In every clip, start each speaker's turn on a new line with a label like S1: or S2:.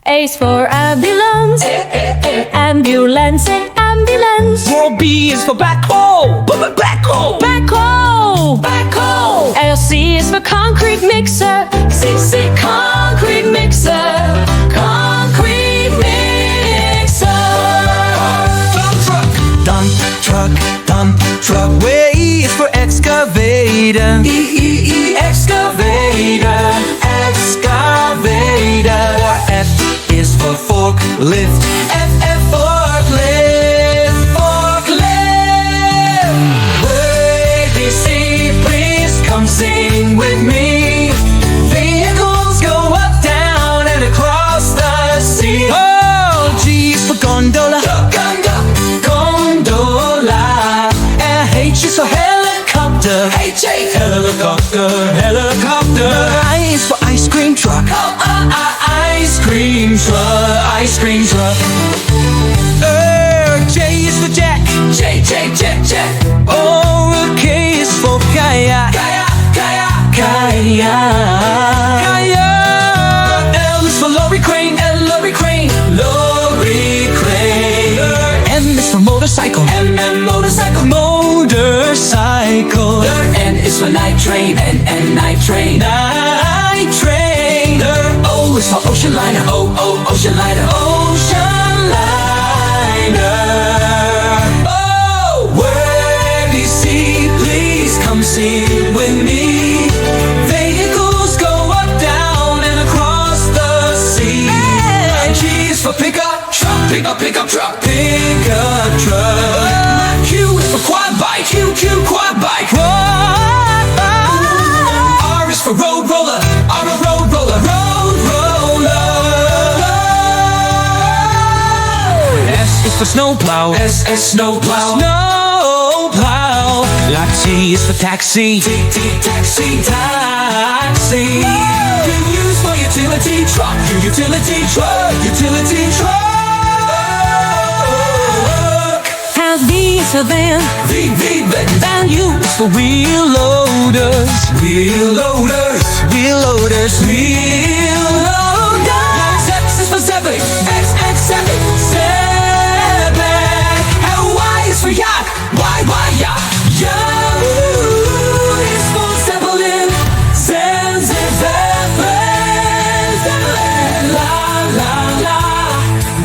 S1: A is for ambulance. Ambulance, ambulance.
S2: B is for backhoe. Backhoe.
S1: Backhoe.
S2: Backhoe.
S1: C is for concrete mixer.
S2: C, concrete mixer. Concrete mixer. Dump truck. Dump truck. W is for excavator. E, excavator. Excavator. F is for forklift. F, forklift. Forklift. ABC, please come sing with me. Vehicles go up, down, and across the sea. Oh, G is for gondola. Gondola. H is for helicopter. Helicopter. Helicopter. I is for ice cream truck. Ice cream truck. Ice cream truck. J is for jack. Jack. Oh, K is for kayak. Kayak. L is for lorry crane. Lorry crane. M is for motorcycle. Motorcycle. Motorcycle. N is for night train. Night train. Night train. O is for ocean liner. Ocean liner. Ocean liner. Oh, where do you see? Please come sing with me. Vehicles go up, down, and across the sea. G is for pickup truck. Pickup truck. Pickup truck. Q is for quad bike. Quad bike. R is for road roller. Road roller. S is for snowplow. Snowplow. T is for taxi. Taxi. You use for utility truck. Utility truck.
S1: V is for van.
S2: Van. U is for wheel loaders. Wheel loaders. X is for zeppelin. Zeppelin. And Y is for yacht. Yacht. Yahoo is for zeppelin. Zeppelin. La.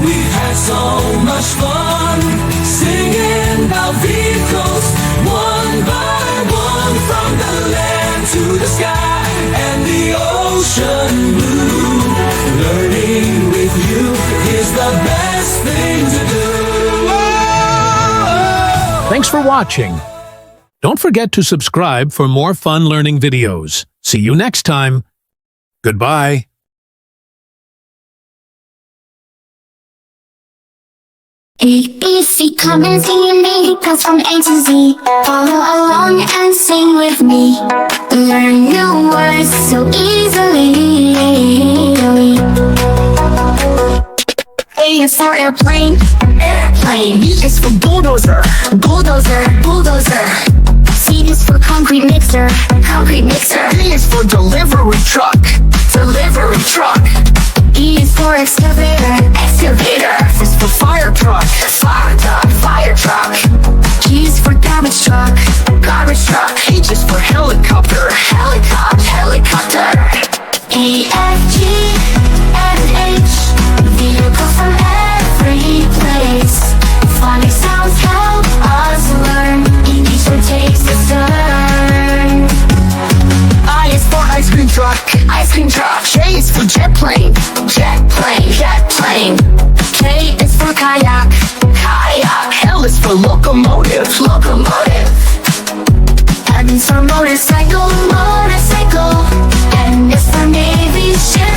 S2: We've had so much fun singing about vehicles, one by one, from the land to the sky and the ocean blue. Learning with you is the best thing to do.
S3: Thanks for watching. Don't forget to subscribe for more fun learning videos. See you next time. Goodbye.
S4: A, B, C, come and see me, cause from A to Z. Follow along and sing with me. Learn new words so easily. A is for airplane. Airplane. B is for bulldozer. Bulldozer. C is for concrete mixer. Concrete mixer. D is for delivery truck. Delivery truck. E is for excavator. Excavator. F is for fire truck. Fire truck. G is for garbage truck. Garbage truck. H is for helicopter. Helicopter. A, F, G, and H. Vehicles from every place. Phonics sounds help us learn. English takes a turn. I is for ice cream truck. J is for jet plane. K is for kayak. L is for locomotive. M is for motorcycle. N is for navy ship.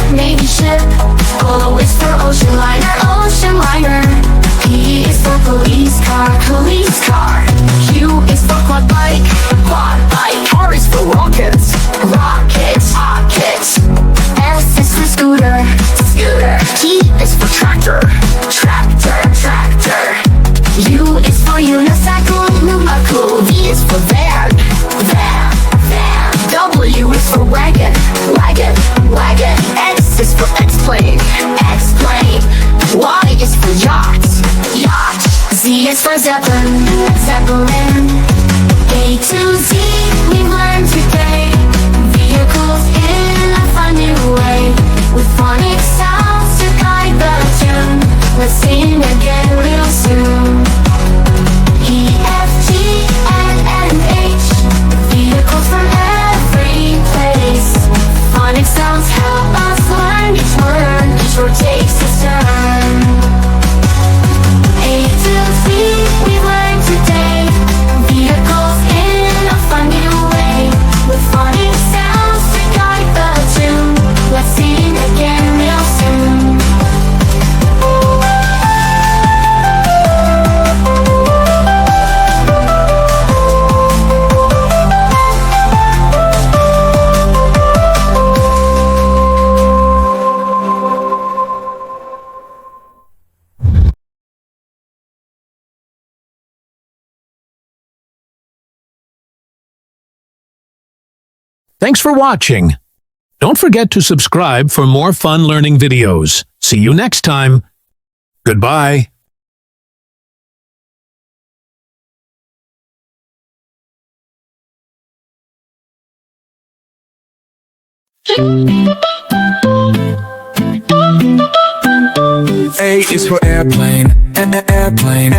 S4: O is for ocean liner. P is for police car. Q is for quad bike. R is for rockets. S is for scooter. T is for tractor. U is for unicycle. V is for van. W is for wagon. X is for X-plane.
S3: Thanks for watching. Don't forget to subscribe for more fun learning videos. See you next time. Goodbye.
S2: A is for airplane, airplane.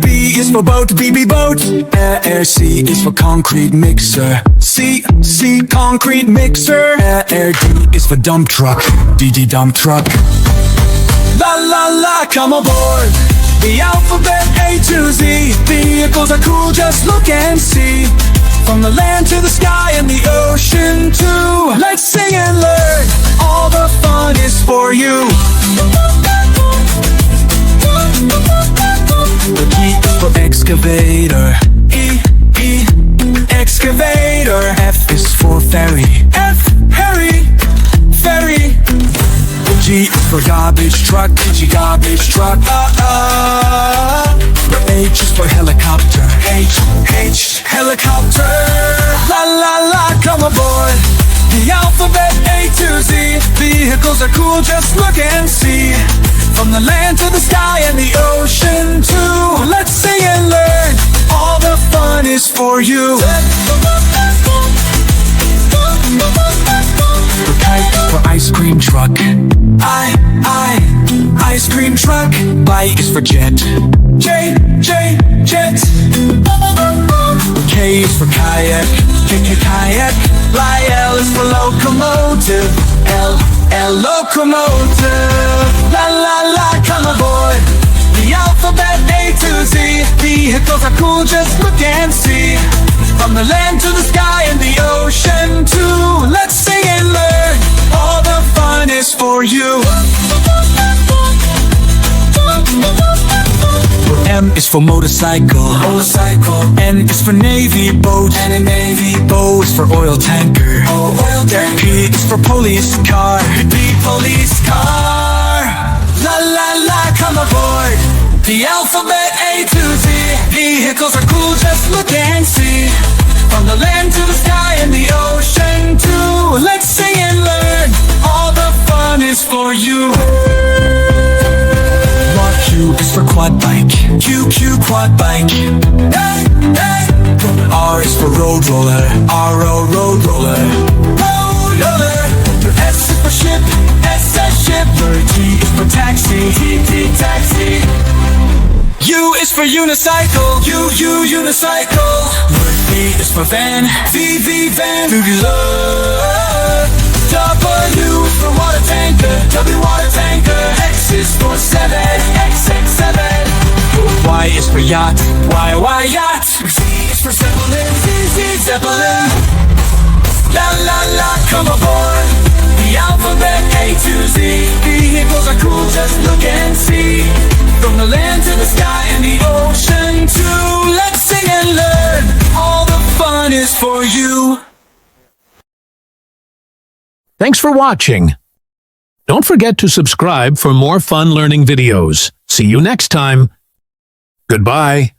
S2: B is for boat, B boat. C is for concrete mixer, C concrete mixer. D is for dump truck, D dump truck. La la la, come aboard the alphabet A to Z. Vehicles are cool, just look and see. From the land to the sky and the ocean too. Let's sing and learn, all the fun is for you. The G is for excavator, E excavator. F is for ferry, F ferry. The G is for garbage truck, G garbage truck. The H is for helicopter, H helicopter. La la la, come aboard the alphabet A to Z. Vehicles are cool, just look and see. From the land to the sky and the ocean too. Let's sing and learn, all the fun is for you. The kite is for ice cream truck, ice cream truck. Y is for jet, J jet. K is for kayak, kayak. L is for locomotive, L locomotive. La la la, come aboard the alphabet A to Z. Vehicles are cool, just look and see. From the land to the sky and the ocean too. Let's sing and learn, all the fun is for you. M is for motorcycle, N is for navy boat, O is for oil tanker, P is for police car, police car. La la la, come aboard the alphabet A to Z. Vehicles are cool, just look and see. From the land to the sky and the ocean too. Let's sing and learn, all the fun is for you. Q is for quad bike, Q quad bike. R is for road roller, road roller. S is for ship, S ship. T is for taxi, T taxi. U is for unicycle, U unicycle. V is for van, V van. W is for water tanker, W water tanker. X is for 7, X 7. Y is for yacht, Y yacht. Z is for zeppelin, Z zeppelin. La la la, come aboard the alphabet A to Z. Vehicles are cool, just look and see. From the land to the sky and the ocean too. Let's sing and learn, all the fun is for you.
S3: Thanks for watching. Don't forget to subscribe for more fun learning videos. See you next time. Goodbye.